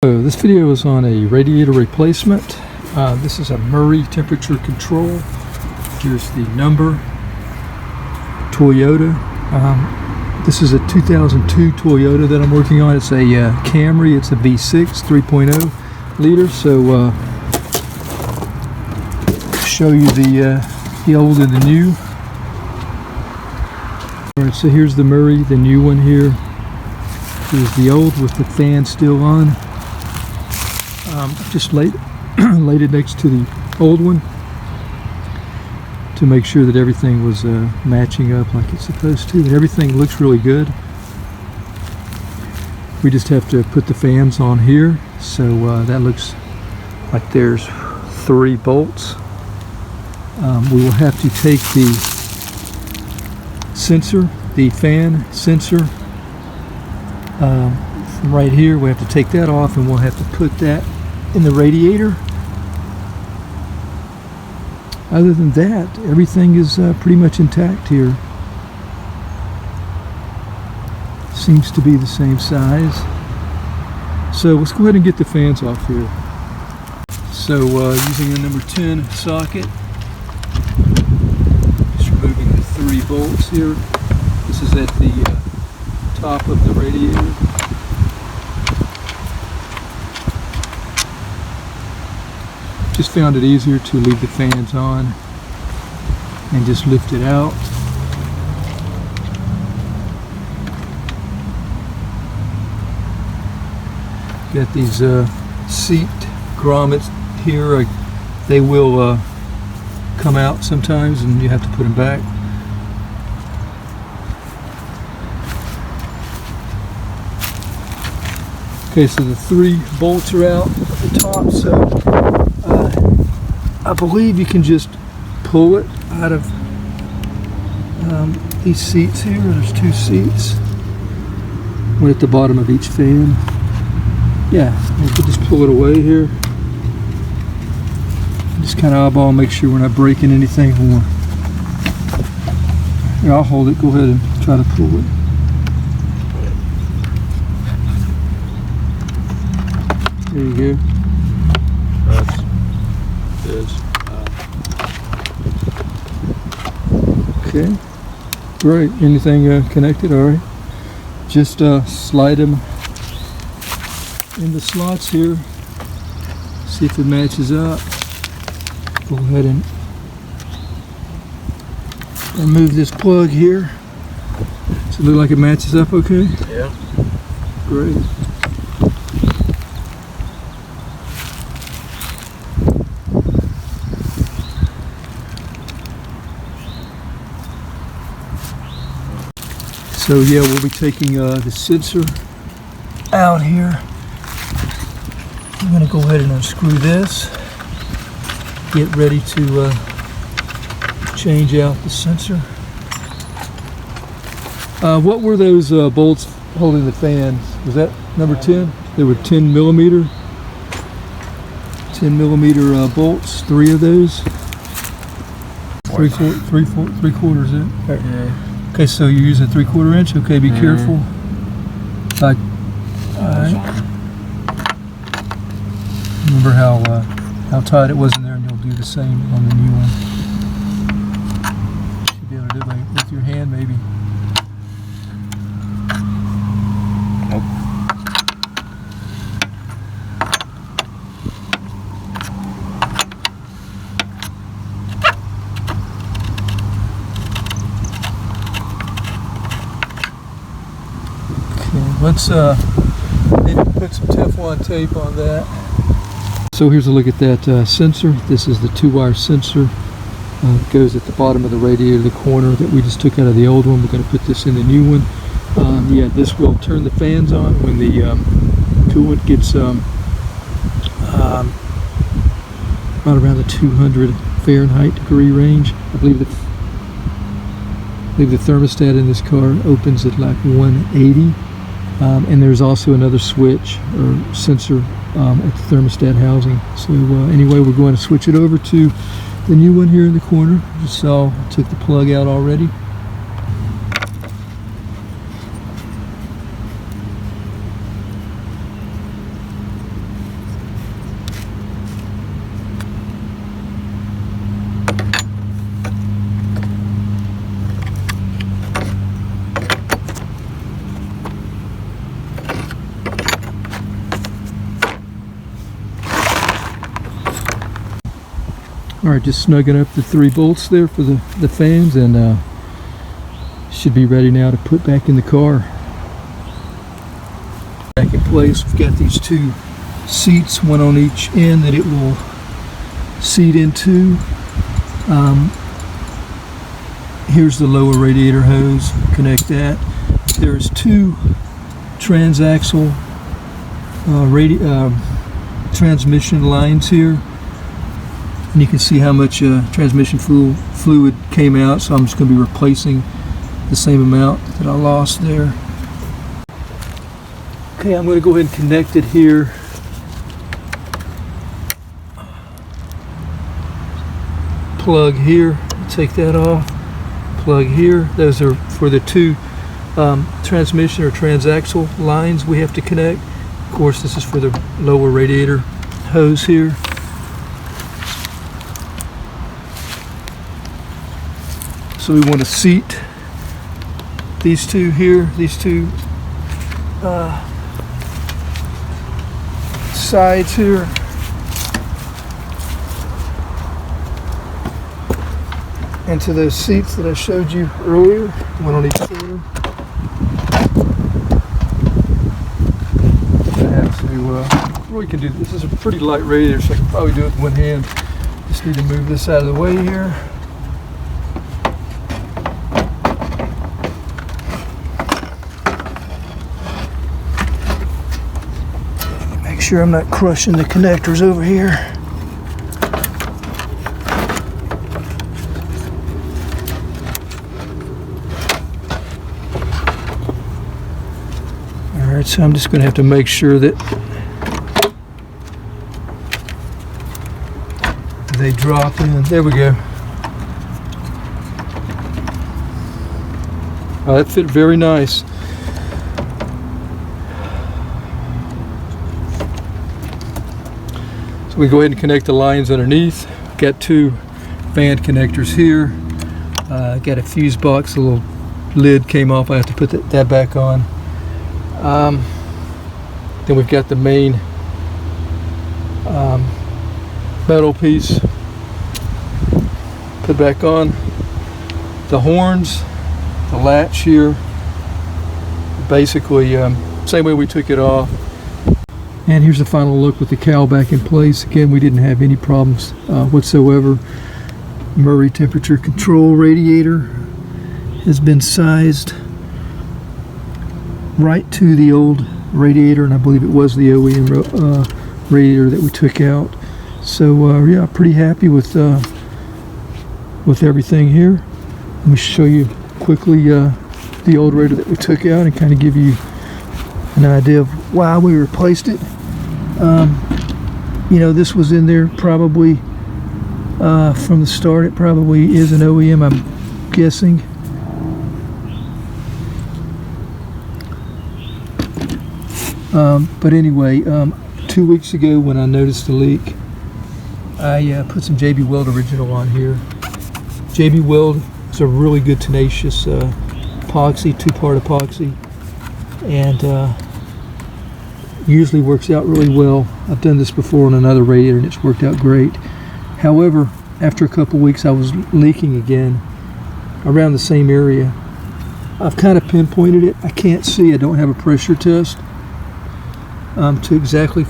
So this video is on a radiator replacement. This is a Murray temperature control. Here's the number, Toyota. This is a 2002 Toyota that I'm working on. It's a Camry. It's a V6 3.0 liter. So show you the old and the new. All right, so here's the Murray, the new one here. Here's the old with the fan still on. Just laid it next to the old one to make sure that everything was matching up like it's supposed to, and everything looks really good. We just have to put the fans on here, so that looks like there's 3 bolts. We will have to take the sensor, the fan sensor, from right here. We have to take that off, and we'll have to put that in the radiator. Other than that, everything is pretty much intact here. Seems to be the same size. So let's go ahead and get the fans off here. So using a number 10 socket, just removing the 3 bolts here. This is at the top of the radiator. Just found it easier to leave the fans on and just lift it out. Got these seat grommets here. They will come out sometimes and you have to put them back. Okay, so the 3 bolts are out at the top, so I believe you can just pull it out of these seats here. There's 2 seats, one at the bottom of each fan. Yeah, we can just pull it away here. Just kind of eyeball, make sure we're not breaking anything more. Here, I'll hold it. Go ahead and try to pull it. There you go. Okay, great. Anything connected? All right. Just slide them in the slots here. See if it matches up. Go ahead and remove this plug here. Does it look like it matches up okay? Yeah. Great. So yeah, we'll be taking the sensor out here. I'm going to go ahead and unscrew this. Get ready to change out the sensor. What were those bolts holding the fans? Was that number 10? They were 10 millimeter bolts. 3 of those. 3/4 in. Yeah. Okay, so you're using a 3/4 inch. Okay, be careful. Like, alright. Remember how tight it was in there, and you'll do the same on the new one. Should be able to do it like with your hand, maybe. Nope. Let's maybe put some Teflon tape on that. So here's a look at that sensor. This is the 2-wire sensor. It goes at the bottom of the radiator, the corner that we just took out of the old one. We're going to put this in the new one. Yeah, this will turn the fans on when the coolant gets right around the 200 Fahrenheit degree range. I believe the thermostat in this car opens at like 180. And there's also another switch or sensor at the thermostat housing. So anyway, we're going to switch it over to the new one here in the corner. Just saw I took the plug out already. Alright, just snugging up the 3 bolts there for the fans, and should be ready now to put back in the car. Back in place, we've got these 2 seats, one on each end that it will seat into. Here's the lower radiator hose, connect that. There's 2 transaxle transmission lines here. And you can see how much transmission fluid came out, so I'm just going to be replacing the same amount that I lost there. Okay, I'm going to go ahead and connect it here. Plug here, take that off. Plug here. Those are for the 2 transmission or transaxle lines we have to connect. Of course, this is for the lower radiator hose here. So we want to seat these 2 here, these 2 sides here. Into those seats that I showed you earlier, one on each corner. I have to, really can do this. This is a pretty light radiator, so I can probably do it with one hand. Just need to move this out of the way here. Make sure I'm not crushing the connectors over here. Alright, so I'm just going to have to make sure that they drop in. There we go. Oh, that fit very nice. So we go ahead and connect the lines underneath. Got 2 fan connectors here. Got a fuse box, a little lid came off. I have to put that back on. Then we've got the main metal piece. Put back on. The horns, the latch here, basically same way we took it off. And here's the final look with the cowl back in place. Again, we didn't have any problems whatsoever. Murray temperature control radiator has been sized right to the old radiator, and I believe it was the OEM radiator that we took out. So yeah, pretty happy with everything here. Let me show you quickly the old radiator that we took out and kind of give you an idea of why we replaced it. You know, this was in there probably from the start. It probably is an OEM, I'm guessing. But anyway, 2 weeks ago when I noticed the leak, I put some JB Weld Original on here. JB Weld is a really good tenacious epoxy, 2-part epoxy, and usually works out really well. I've done this before on another radiator and it's worked out great. However, after a couple weeks I was leaking again around the same area. I've kind of pinpointed it. I can't see, I don't have a pressure test to exactly,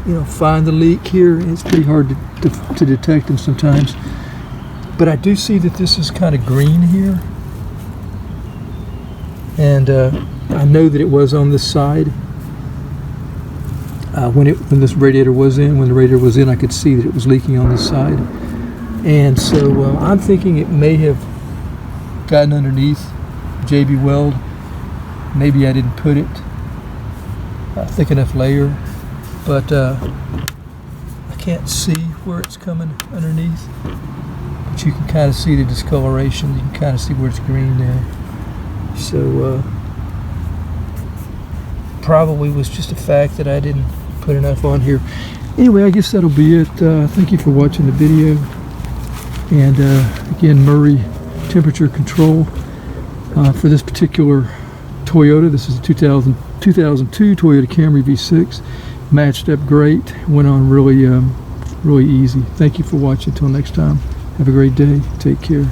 you know, find the leak here. It's pretty hard to detect them sometimes. But I do see that this is kind of green here. And I know that it was on this side. When this radiator was in, when the radiator was in, I could see that it was leaking on this side. And so I'm thinking it may have gotten underneath JB Weld. Maybe I didn't put it thick enough layer, but I can't see where it's coming underneath. But you can kind of see the discoloration. You can kind of see where it's green there. So probably was just a fact that I didn't put enough on here. Anyway, I guess that'll be it. Thank you for watching the video. And again, Murray temperature control for this particular Toyota. This is a 2002 Toyota Camry V6. Matched up great, went on really easy. Thank you for watching. Until next time, have a great day. Take care.